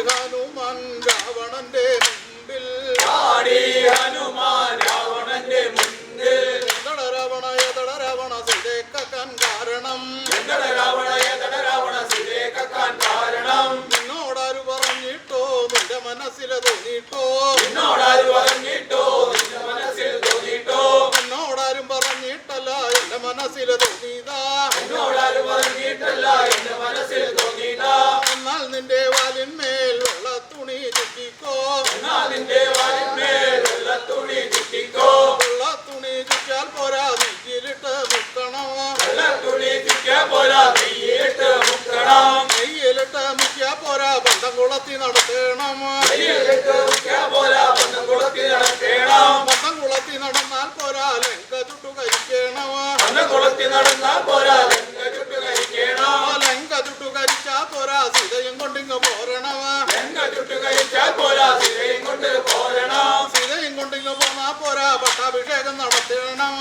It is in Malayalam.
ഹനുമാൻ രാവണന്റെ മുമ്പിൽ എതട രാവണ സീതേക്കാൻ കാരണം നിന്നോടാരു പറഞ്ഞിട്ടോ നിന്റെ മനസ്സിൽ തോന്നിട്ടോ എന്നോടാരും പറഞ്ഞിട്ടല്ല എന്റെ മനസ്സിൽ തോന്നിയതാ എന്നാൽ നിന്റെ വാലിന്മേൽ വെള്ളത്തുണി ചുറ്റിക്കോ വെള്ളത്തുണി ചുറ്റിയാൽ പോരാ നെയ്യിലിട്ട് മുക്കണം നെയ്യിലിട്ട് മുക്കിയാ പോരാ ബന്ധം കുളത്തി നടത്തണം ബന്ധം കുളത്തി നടന്നാൽ പോരാ ലങ്ക ചുട്ടു കരിക്കണം ലങ്ക ചുട്ടു കരിച്ചാ പോരാ സീതയും കൊണ്ടിങ്ങ് പോരണം സീതയും കൊണ്ടിങ്ങ് പോന്നാ പോരാ പട്ടാഭിഷേകം നടത്തണം